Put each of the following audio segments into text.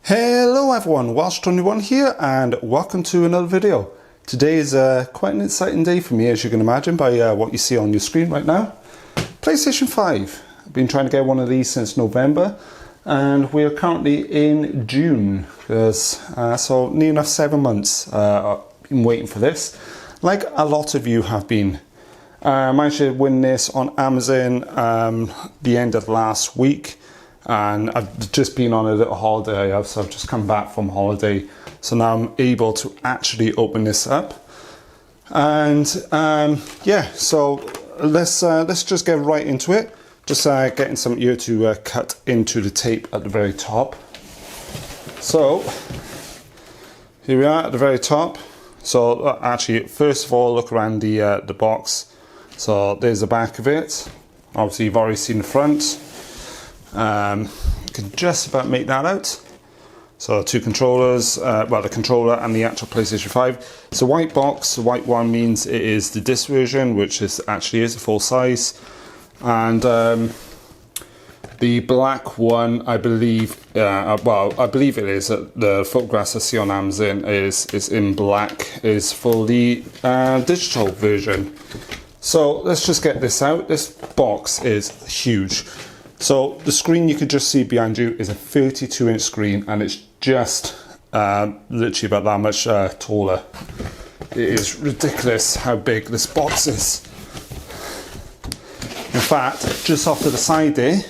Hello everyone, Welsh21 here and welcome to another video. Today is quite an exciting day for me, as you can imagine by what you see on your screen right now. PlayStation 5. I've been trying to get one of these since November and we are currently in June, so near enough 7 months I've been waiting for this, like a lot of you have been. I managed to win this on Amazon the end of last week. And I've just been on a little holiday, so I've just come back from holiday, so now I'm able to actually open this up. And yeah, so let's just get right into it. Just getting some here to cut into the tape at the very top. So here we are at the very top. So actually, first of all, look around the box. So there's the back of it. Obviously, you've already seen the front. You can just about make that out. So two controllers, well, the controller and the actual PlayStation 5. It's a white box. The white one means it is the disc version, which actually is a full size, and the black one, I believe, well, I believe it is. The photographs I see on Amazon is in black, is for the digital version. So let's just get this out. This box is huge. So the screen you can just see behind you is a 32-inch screen, and it's just literally about that much taller. It is ridiculous how big this box is. In fact, just off to the side there,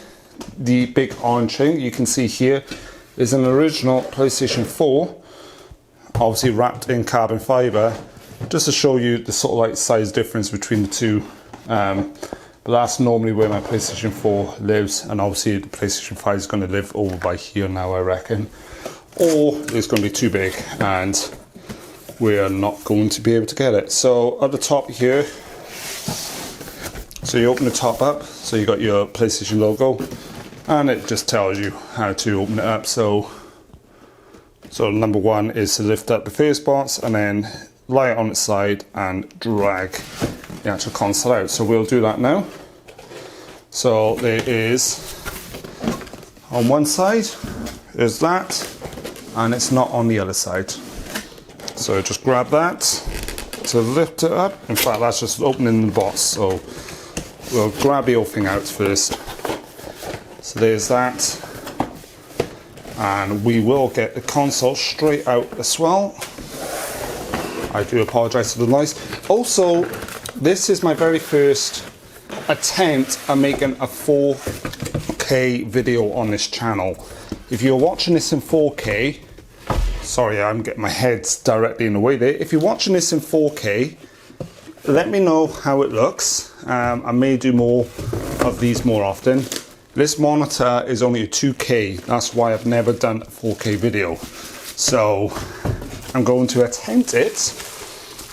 the big orange thing you can see here is an original PlayStation 4, obviously wrapped in carbon fibre, just to show you the sort of like size difference between the two. But that's normally where my PlayStation 4 lives, and obviously the PlayStation 5 is going to live over by here now, I reckon. Or it's going to be too big and we're not going to be able to get it. So at the top here, so you open the top up, so you got your PlayStation logo, and it just tells you how to open it up. So number one is to lift up the first box and then lie it on its side and drag the actual console out. So we'll do that now. So there is, on one side, there's that, and it's not on the other side. So just grab that to lift it up. In fact, that's just opening the box. So we'll grab the whole thing out first. So there's that. And we will get the console straight out as well. I do apologise for the noise. Also, this is my very first attempt at making a 4K video on this channel. If you're watching this in 4K, sorry, I'm getting my head directly in the way there. If you're watching this in 4K, let me know how it looks. I may do more of these more often. This monitor is only a 2K. That's why I've never done a 4K video. So I'm going to attempt it.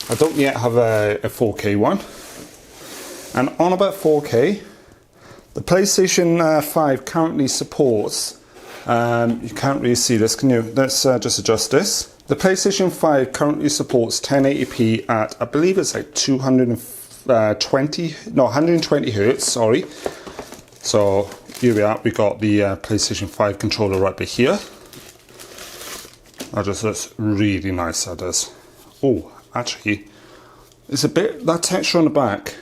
I don't yet have a 4K one. And on about 4K, the PlayStation 5 currently supports, you can't really see this, can you? Let's just adjust this. The PlayStation 5 currently supports 1080p at, I believe it's like 120 hertz, sorry. So here we are, we got the PlayStation 5 controller right here. That just looks really nice, that does. Oh, actually, it's a bit, that texture on the back,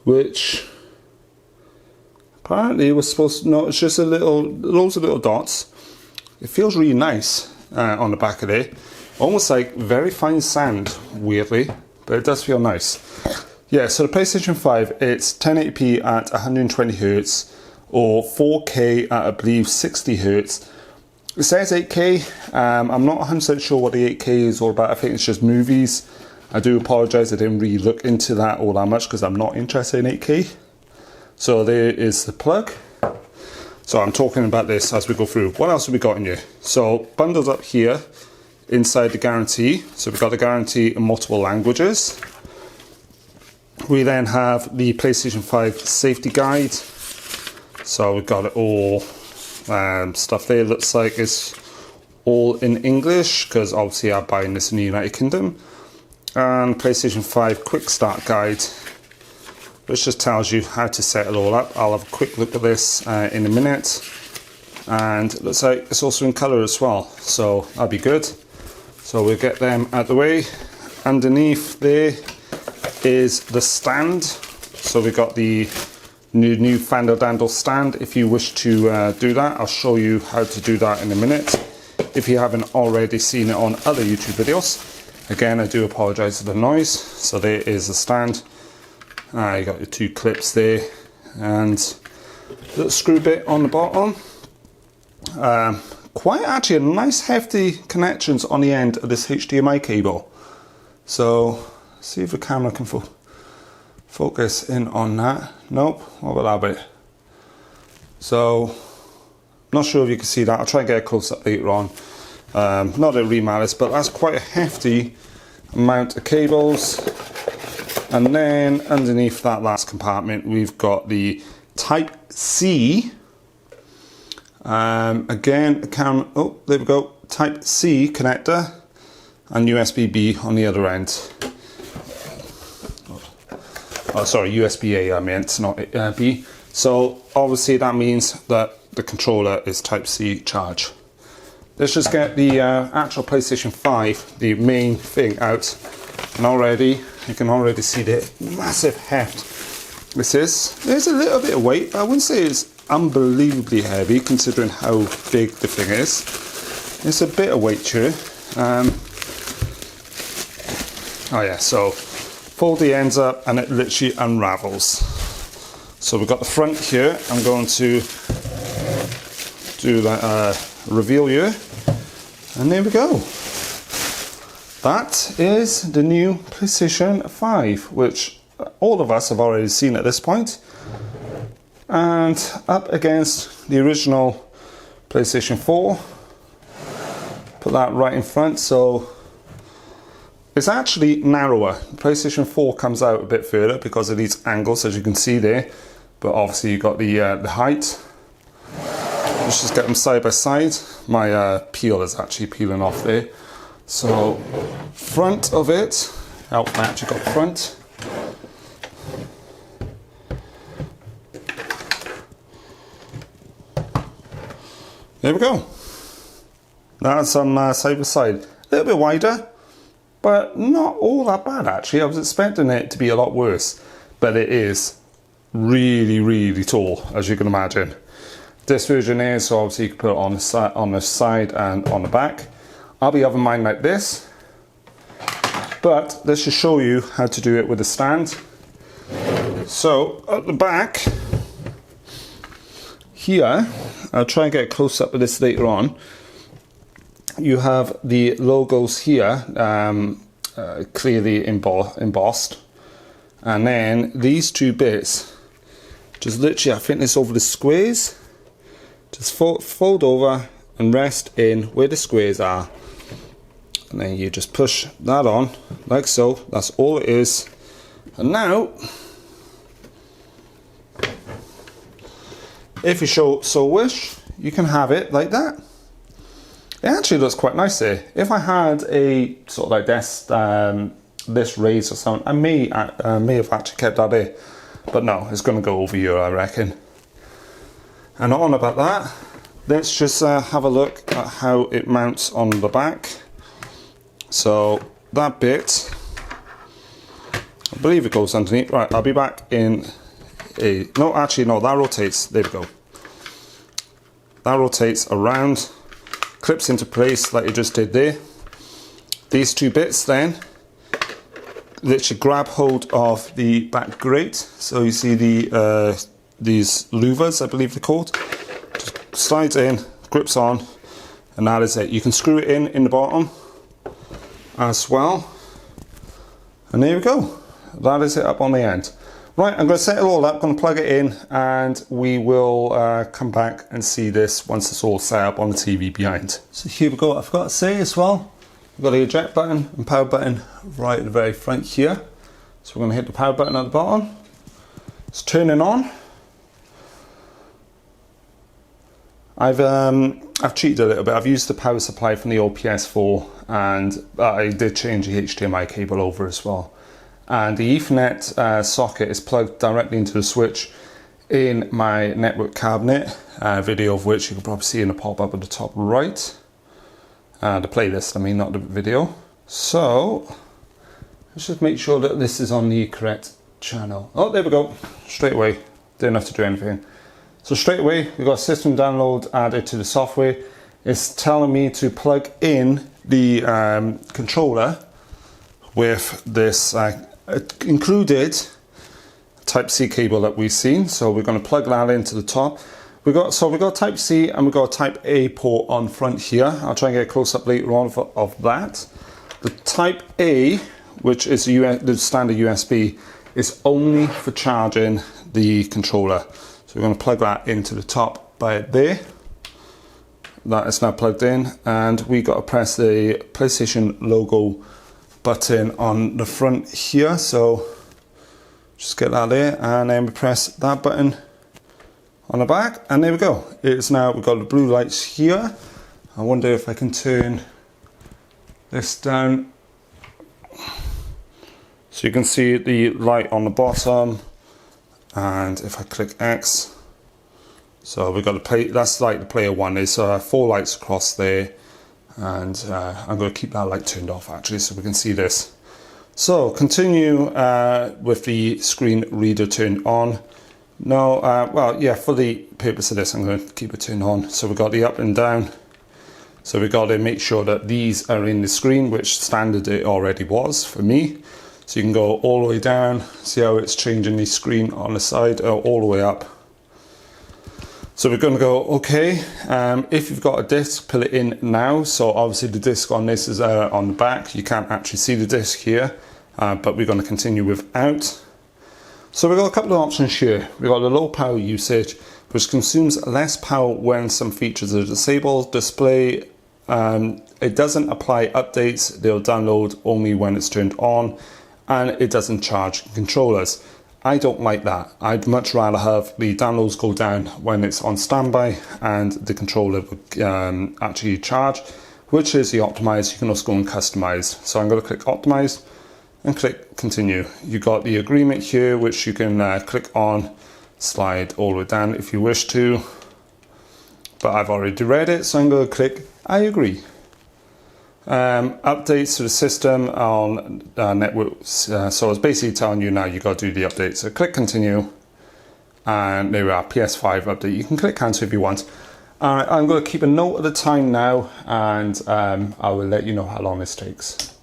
which apparently was supposed to, no, it's just loads of little dots. It feels really nice on the back of it. Almost like very fine sand, weirdly, but it does feel nice. Yeah, so the PlayStation 5, it's 1080p at 120 hertz or 4K at, I believe, 60 hertz. It says 8K. I'm not 100% sure what the 8K is all about. I think it's just movies. I do apologise, I didn't really look into that all that much because I'm not interested in 8K. So there is the plug. So I'm talking about this as we go through. What else have we got in here? So bundles up here inside the guarantee. So we've got the guarantee in multiple languages. We then have the PlayStation 5 safety guide. So we've got it all stuff there. Looks like it's all in English because obviously I'm buying this in the United Kingdom. And PlayStation 5 quick start guide, which just tells you how to set it all up. I'll have a quick look at this in a minute. and it looks like it's also in colour as well, so that'll be good. So we'll get them out of the way. Underneath there is the stand. So we've got the new Fandle stand. If you wish to do that, I'll show you how to do that in a minute, if you haven't already seen it on other YouTube videos. Again, I do apologise for the noise. So there is the stand. You got your two clips there, and little screw bit on the bottom. Quite actually a nice hefty connections on the end of this HDMI cable. So see if the camera can focus in on that. Nope, what about that bit? So not sure if you can see that. I'll try and get a close up later on. Not that it really matters, but that's quite a hefty amount of cables. And then underneath that last compartment, we've got the Type C. Again, oh, there we go. Type C connector and USB-B on the other end. Oh, sorry, USB-A I meant, not B. So obviously that means that the controller is Type C charge. Let's just get the actual PlayStation 5, the main thing out. And already, you can already see the massive heft this is. There's a little bit of weight, but I wouldn't say it's unbelievably heavy considering how big the thing is. It's a bit of weight to it. Oh yeah, so fold the ends up and it literally unravels. So we've got the front here. I'm going to do that reveal here, and there we go. That is the new PlayStation 5, which all of us have already seen at this point. And up against the original PlayStation 4. Put that right in front, so it's actually narrower. PlayStation 4 comes out a bit further because of these angles, as you can see there. But obviously you've got the height. Let's just get them side by side. My peel is actually peeling off there. So front of it, oh, I actually got front. There we go. That's on side by side. A little bit wider, but not all that bad actually. I was expecting it to be a lot worse, but it is really, really tall, as you can imagine. This version is, so obviously you can put it on the side and on the back. I'll be having mine like this, but let's just show you how to do it with a stand. So at the back here, I'll try and get a close up of this later on. You have the logos here, clearly embossed, and then these two bits, just literally, I think this over the squares. Just fold over and rest in where the squares are, and then you just push that on like so. That's all it is. And now, if you so wish, you can have it like that. It actually looks quite nice there. If I had a sort of like this raised or something, I may have actually kept that there, but no, it's going to go over here, I reckon. And on about that, let's just have a look at how it mounts on the back. So that bit, I believe it goes underneath. Right, I'll be back in a, no, actually no, that rotates, there we go. That rotates around, clips into place like you just did there. These two bits then, literally grab hold of the back grate. So you see the these louvers, I believe they're called. Just slides in, grips on, and that is it. You can screw it in the bottom as well. And there we go. That is it up on the end. Right, I'm going to set it all up, going to plug it in, and we will come back and see this once it's all set up on the TV behind. So here we go. I forgot to say as well, we've got the eject button and power button right at the very front here. So we're going to hit the power button at the bottom. It's turning on. I've cheated a little bit. I've used the power supply from the old PS4, and I did change the HDMI cable over as well. And the Ethernet socket is plugged directly into the switch in my network cabinet, a video of which you can probably see in the pop-up at the top right. The playlist, I mean, not the video. So let's just make sure that this is on the correct channel. Oh, there we go. Straight away. Didn't have to do anything. So straight away, we've got system download added to the software. It's telling me to plug in the controller with this included Type-C cable that we've seen. So we're going to plug that into the top. We've got Type-C and we've got a Type-A port on front here. I'll try and get a close-up later on of that. The Type-A, which is the standard USB, is only for charging the controller. So we're going to plug that into the top by there. That is now plugged in, and we got to press the PlayStation logo button on the front here. So just get that there, and then we press that button on the back, and there we go. It's now, we've got the blue lights here. I wonder if I can turn this down so you can see the light on the bottom, and if I click X, so we've got the play, that's like the player one. There's 4 lights across there, and I'm going to keep that light turned off actually so we can see this. So continue with the screen reader turned on. No, well, yeah, for the purpose of this, I'm going to keep it turned on. So we've got the up and down. So we've got to make sure that these are in the screen, which standard it already was for me. So you can go all the way down, see how it's changing the screen on the side, or all the way up. So we're going to go, okay, if you've got a disc, put it in now. So obviously the disc on this is on the back. You can't actually see the disc here, but we're going to continue without. So we've got a couple of options here. We've got the low power usage, which consumes less power when some features are disabled. Display, it doesn't apply updates. They'll download only when it's turned on, and it doesn't charge controllers. I don't like that. I'd much rather have the downloads go down when it's on standby and the controller would actually charge, which is the optimize. You can also go and customize. So I'm going to click optimize and click continue. You got the agreement here, which you can click on, slide all the way down if you wish to, but I've already read it, so I'm going to click I agree. Updates to the system on networks, so it's basically telling you now you got to do the update. So click continue, and there we are, PS5 update. You can click cancel if you want. Alright, I'm going to keep a note of the time now, and I will let you know how long this takes.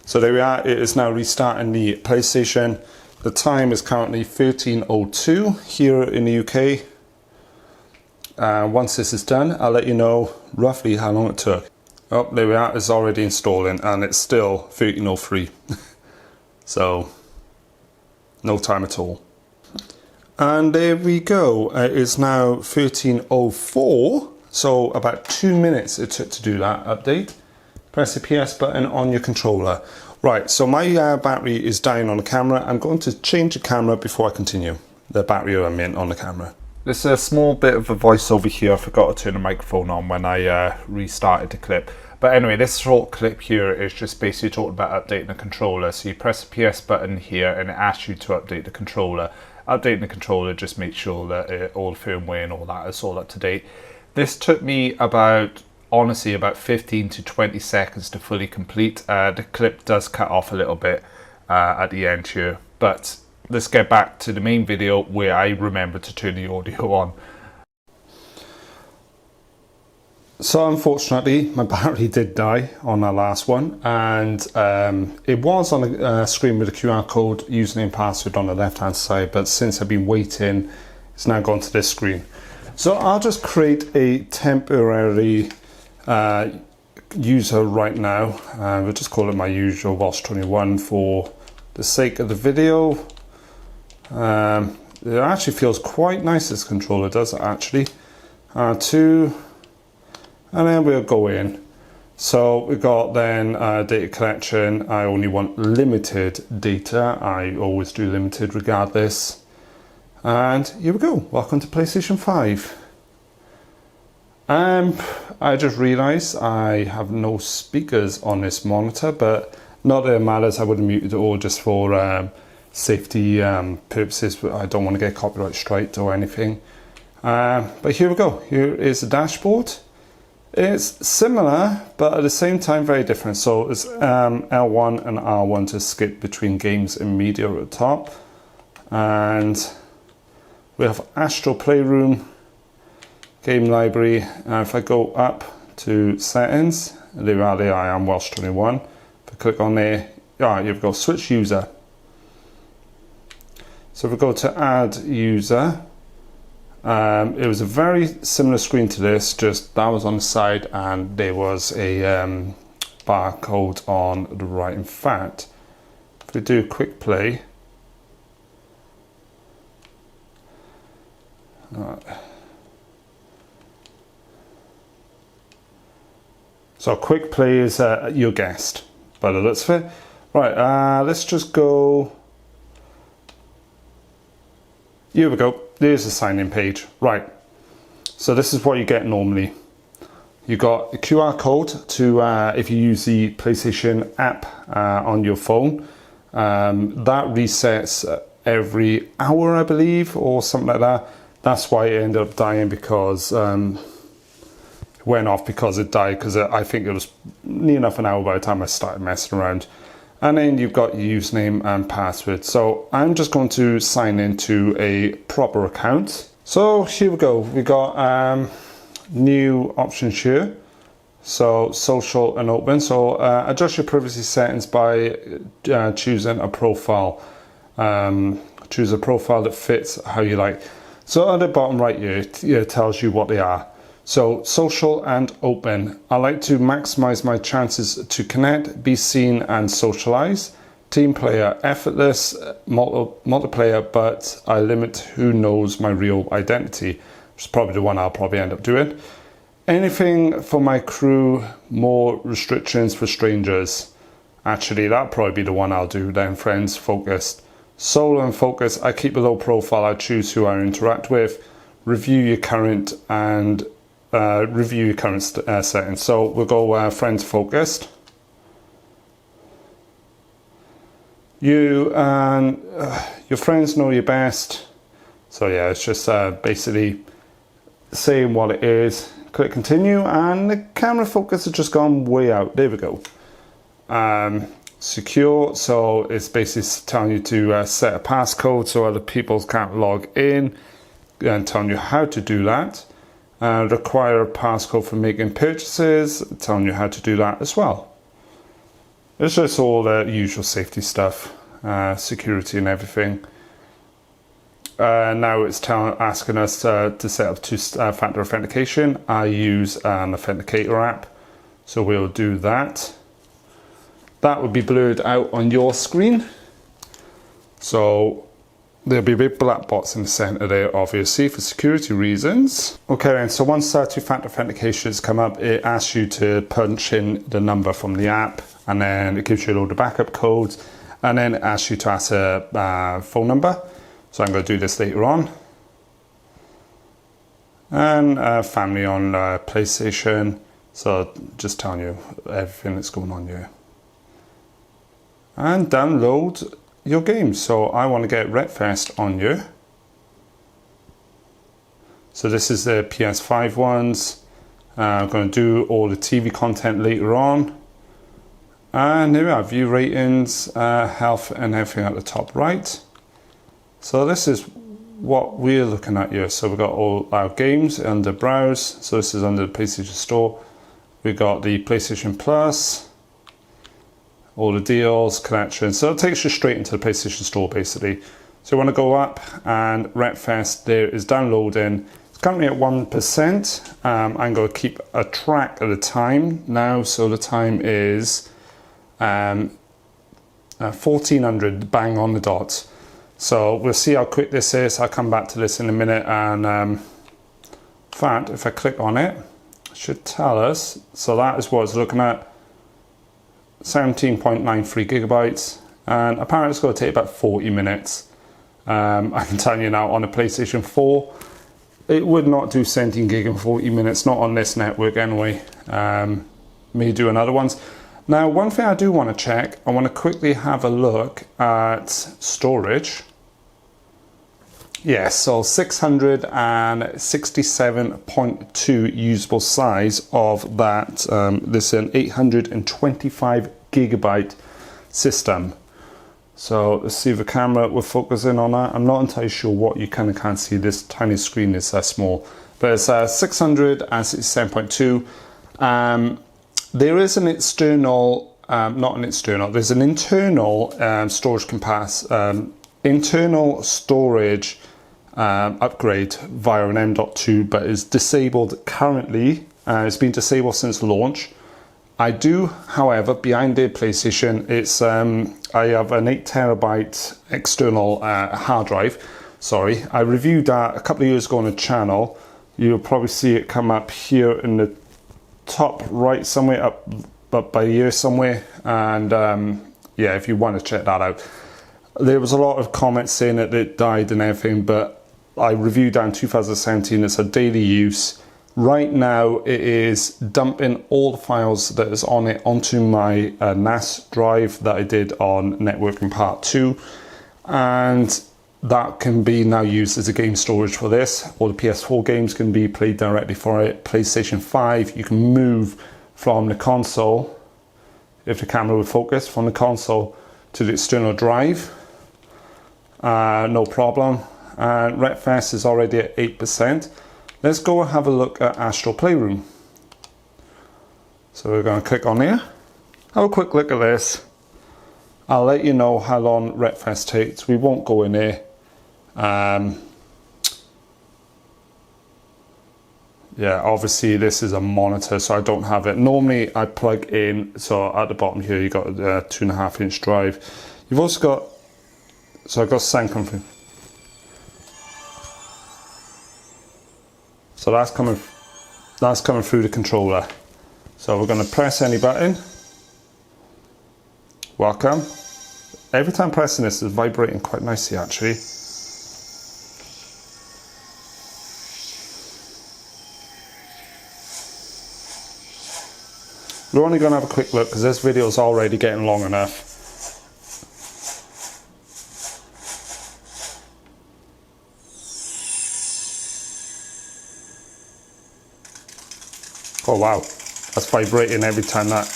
So there we are, it is now restarting the PlayStation. The time is currently 13:02 here in the UK. Once this is done, I'll let you know roughly how long it took. Oh, there we are, it's already installing, and it's still 13:03. So, no time at all. And there we go, it is now 13:04, so about 2 minutes it took to do that update. Press the PS button on your controller. Right, so my battery is down on the camera. I'm going to change the camera before I continue. The battery I meant on the camera. There's a small bit of a voiceover here. I forgot to turn the microphone on when I restarted the clip. But anyway, this short clip here is just basically talking about updating the controller. So you press the PS button here and it asks you to update the controller. Updating the controller just makes sure that all the firmware and all that is all up to date. This took me about, honestly, about 15 to 20 seconds to fully complete. The clip does cut off a little bit at the end here, but let's get back to the main video where I remember to turn the audio on. So unfortunately my battery did die on that last one, and it was on a screen with a QR code, username and password on the left hand side, but since I've been waiting it's now gone to this screen. So I'll just create a temporary user right now. We'll just call it my usual Walsh21 for the sake of the video. It actually feels quite nice, this controller does it actually. R2, and then we'll go in. So we've got then data collection. I only want limited data. I always do limited regardless. And here we go, welcome to PlayStation 5. I just realised I have no speakers on this monitor, but not that it matters. I would have muted it all just for safety purposes, but I don't want to get copyright striked or anything. But here we go. Here is the dashboard. It's similar, but at the same time very different. So it's L1 and R1 to skip between games and media at the top. And we have Astro Playroom, game library. If I go up to settings, there I am, Welsh 21. If I click on there, you've got switch user. So if we go to add user, it was a very similar screen to this, just that was on the side and there was a barcode on the right. In fact, if we do quick play, so quick play is your guest, by the looks of it. Right, let's just go. Here we go. There's the sign-in page. Right. So this is what you get normally. You got a QR code to if you use the PlayStation app on your phone. That resets every hour, I believe, or something like that. That's why it ended up dying, because it went off because it died, because I think it was near enough an hour by the time I started messing around. And then you've got your username and password. So I'm just going to sign into a proper account. So here we go. We got new options here. So social and open. So adjust your privacy settings by choosing a profile. Choose a profile that fits how you like. So at the bottom right here, it tells you what they are. So social and open. I like to maximize my chances to connect, be seen and socialize. Team player, effortless, multiplayer, but I limit who knows my real identity, which is probably the one I'll probably end up doing. Anything for my crew, more restrictions for strangers. Actually, that'll probably be the one I'll do then, friends, focused. Solo and focus, I keep a low profile, I choose who I interact with. Review your current settings. So we'll go friends focused. You and your friends know you best. So yeah, it's just basically saying what it is. Click continue, and the camera focus has just gone way out. There we go. Secure, so it's basically telling you to set a passcode so other people can't log in, and telling you how to do that. Require a passcode for making purchases, telling you how to do that as well. It's just all the usual safety stuff, security and everything. Now it's asking us to set up two-factor authentication. I use an authenticator app, so we'll do that. That would be blurred out on your screen. So there'll be big black box in the center there, obviously, for security reasons. Okay then, so once two-factor authentication has come up, it asks you to punch in the number from the app, and then it gives you a load of backup codes, and then it asks you to ask a phone number. So I'm going to do this later on. And family on PlayStation, so just telling you everything that's going on here. And download your games. So I want to get Wreckfest on here. So this is the PS5 ones. I'm going to do all the TV content later on. And here we are, view ratings, health and everything at the top right. So this is what we're looking at here. So we've got all our games under browse. So this is under the PlayStation Store. We've got the PlayStation Plus, all the deals, connections. So it takes you straight into the PlayStation Store basically. So you want to go up, and Wreckfest there is downloading. It's currently at 1%. I'm going to keep a track of the time now. So the time is 1400, bang on the dot. So we'll see how quick this is. I'll come back to this in a minute, and in fact, if I click on it, it should tell us. So that is what it's looking at, 17.93 gigabytes, and apparently it's going to take about 40 minutes. I can tell you now, on a PlayStation 4, it would not do 17 gig in 40 minutes, not on this network anyway. May do on other ones. Now, one thing I do want to check, I want to quickly have a look at storage. Yes, so 667.2 usable size of that. This is an 825 gigabyte system. So let's see if the camera will focus in on that. I'm not entirely sure what you kind of can't see. This tiny screen is that small, but it's 667.2. There is an external, there's an internal storage internal storage upgrade via an M.2, but is disabled currently. It's been disabled since launch. I do, however, behind the PlayStation, it's I have an 8 terabyte external hard drive. Sorry, I reviewed that a couple of years ago on the channel. You'll probably see it come up here in the top right somewhere, up by here somewhere, and yeah, if you want to check that out. There was a lot of comments saying that it died and everything, but I reviewed that in 2017. It's a daily use. Right now it is dumping all the files that is on it onto my NAS drive that I did on networking part 2, and that can be now used as a game storage for this. All the PS4 games can be played directly for it. PlayStation 5, you can move from the console, if the camera would focus, from the console to the external drive. No problem. And Retfest is already at 8%. Let's go and have a look at Astro Playroom. So we're going to click on here. Have a quick look at this. I'll let you know how long Retfest takes. We won't go in there. Yeah, obviously this is a monitor, so I don't have it. Normally I plug in, so at the bottom here you got a 2.5 inch drive. You've also got, so I've got sound coming through. So that's coming through the controller. So we're going to press any button. Welcome. Every time pressing this, it's vibrating quite nicely actually. We're only going to have a quick look because this video is already getting long enough. Oh wow, that's vibrating every time that.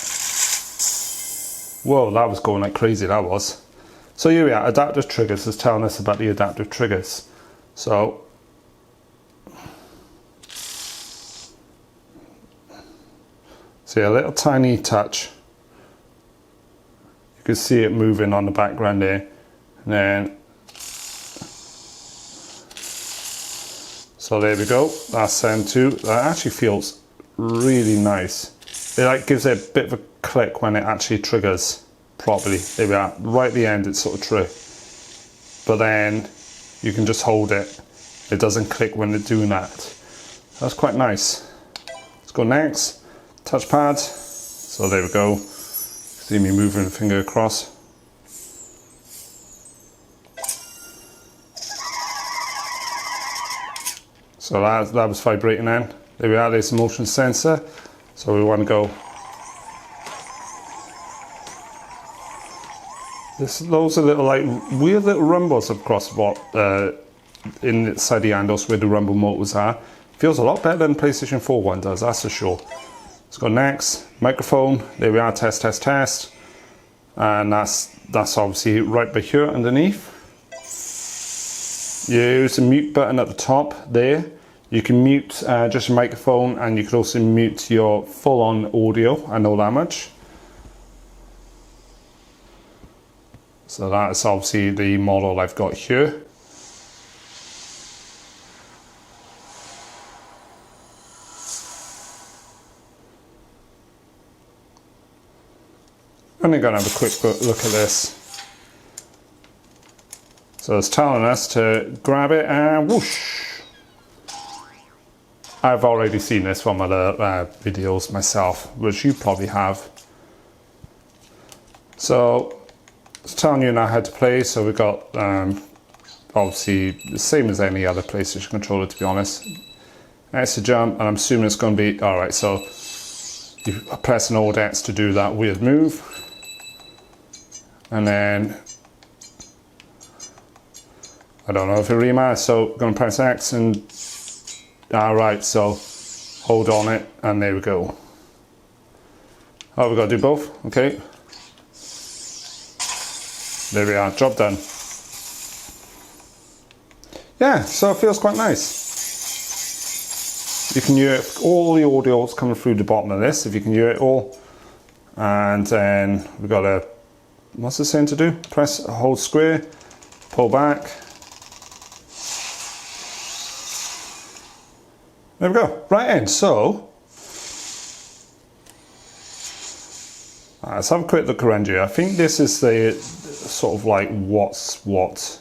Whoa, that was going like crazy, that was. So here we are, adaptive triggers is telling us about the adaptive triggers. So, see a little tiny touch. You can see it moving on the background there. And then, so there we go, that's sound 2. That actually feels really nice. It like gives it a bit of a click when it actually triggers properly. There we are, right at the end it's sort of true. But then you can just hold it. It doesn't click when they're doing that. That's quite nice. Let's go next. Touchpad. So there we go. See me moving the finger across. So that was vibrating then. There we are, there's a motion sensor. So we want to go. There's loads of little like weird little rumbles across what inside the handles where the rumble motors are. Feels a lot better than PlayStation 4 one does, that's for sure. Let's go next. Microphone. There we are, test, test, test. And that's obviously right by here underneath. Use the mute button at the top there. You can mute just your microphone, and you can also mute your full-on audio, I know that much. So that is obviously the model I've got here. I'm going to have a quick look at this. So it's telling us to grab it and whoosh. I've already seen this from other videos myself, which you probably have. So it's telling you now how to play. So we've got obviously the same as any other PlayStation controller, to be honest. That's a jump, and I'm assuming it's going to be alright. So you press and hold X to do that weird move. And then, I don't know if it really matters, so I'm going to press X and, alright, so hold on it, and there we go. Oh, we've got to do both, okay. There we are, job done. Yeah, so it feels quite nice. You can hear all the audio coming through the bottom of this, if you can hear it all. And then we've got to, what's it saying to do? Press, hold square, pull back. There we go, right in. So, let's have a quick look around here. I think this is the sort of like what's what.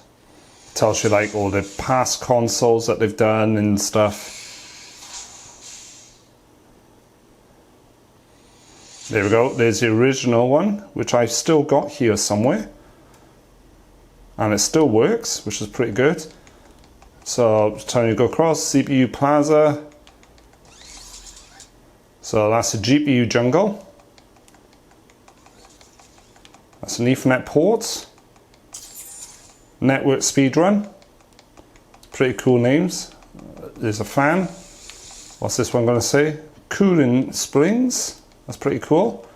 Tells you like all the past consoles that they've done and stuff. There we go, there's the original one, which I've still got here somewhere. And it still works, which is pretty good. So, time to go across, CPU Plaza. So that's a GPU jungle. That's an Ethernet port. Network speedrun. Pretty cool names. There's a fan. What's this one going to say? Cooling springs. That's pretty cool.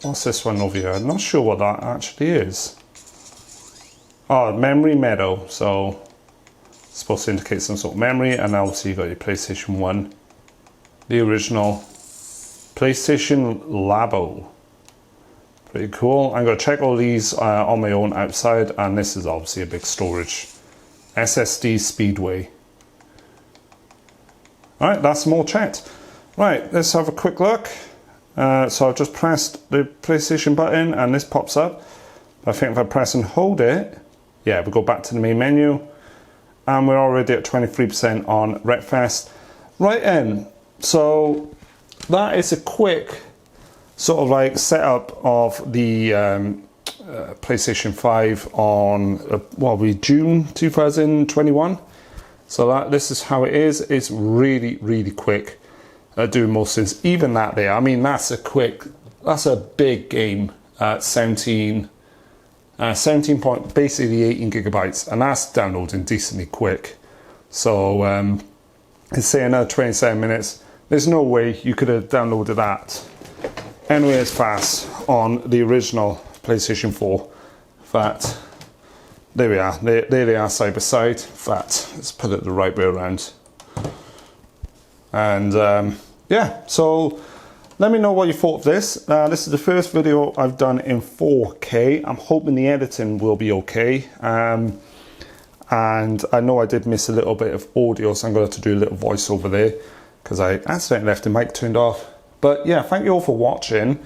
What's this one over here? I'm not sure what that actually is. Oh, memory meadow. So it's supposed to indicate some sort of memory. And obviously you've got your PlayStation 1. The original PlayStation Labo. Pretty cool. I'm going to check all these on my own outside, and this is obviously a big storage. SSD Speedway. Alright, that's them all checked. Right, let's have a quick look. So I've just pressed the PlayStation button and this pops up. I think if I press and hold it, yeah, we go back to the main menu. And we're already at 23% on Wreckfest. Right in. So that is a quick sort of like setup of the PlayStation 5 on what will be June 2021. So this is how it is. It's really, really quick at doing most things. Even that there, I mean, that's a big game at 17 point, basically 18 gigabytes, and that's downloading decently quick. So it's saying another 27 minutes. There's no way you could have downloaded that anyway as fast on the original PlayStation 4. In fact, there we are. There they are side by side. In fact, let's put it the right way around. And yeah, so let me know what you thought of this. This is the first video I've done in 4K. I'm hoping the editing will be okay. And I know I did miss a little bit of audio, so I'm going to have to do a little voiceover there because I accidentally left the mic turned off. But yeah, thank you all for watching.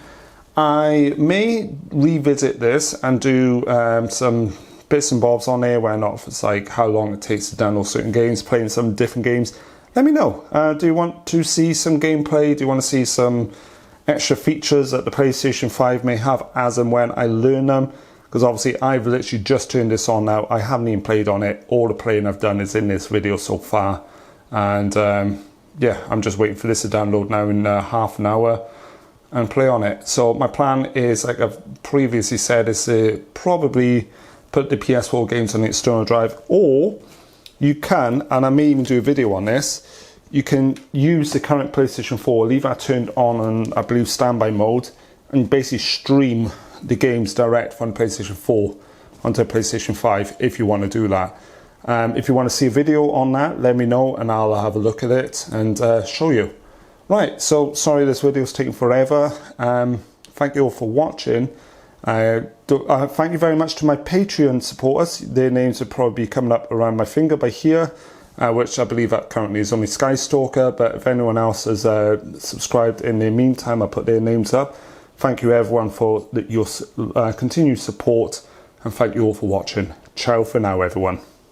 I may revisit this and do some bits and bobs on there where not, if it's like how long it takes to download certain games, playing some different games. Let me know. Do you want to see some gameplay? Do you want to see some extra features that the PlayStation 5 may have as and when I learn them? Because obviously I've literally just turned this on now. I haven't even played on it. All the playing I've done is in this video so far. And yeah, I'm just waiting for this to download now in half an hour and play on it. So my plan is, like I've previously said, is to probably put the PS4 games on the external drive, or you can, and I may even do a video on this, you can use the current PlayStation 4, leave that turned on I believe standby mode, and basically stream the games direct from PlayStation 4 onto PlayStation 5 if you want to do that. If you want to see a video on that, let me know and I'll have a look at it and show you. Right, so sorry this video's taking forever. Thank you all for watching. Thank you very much to my Patreon supporters. Their names would probably be coming up around my finger by here, which I believe that currently is only Skystalker, but if anyone else has subscribed in the meantime, I'll put their names up. Thank you everyone for your continued support, and thank you all for watching. Ciao for now everyone.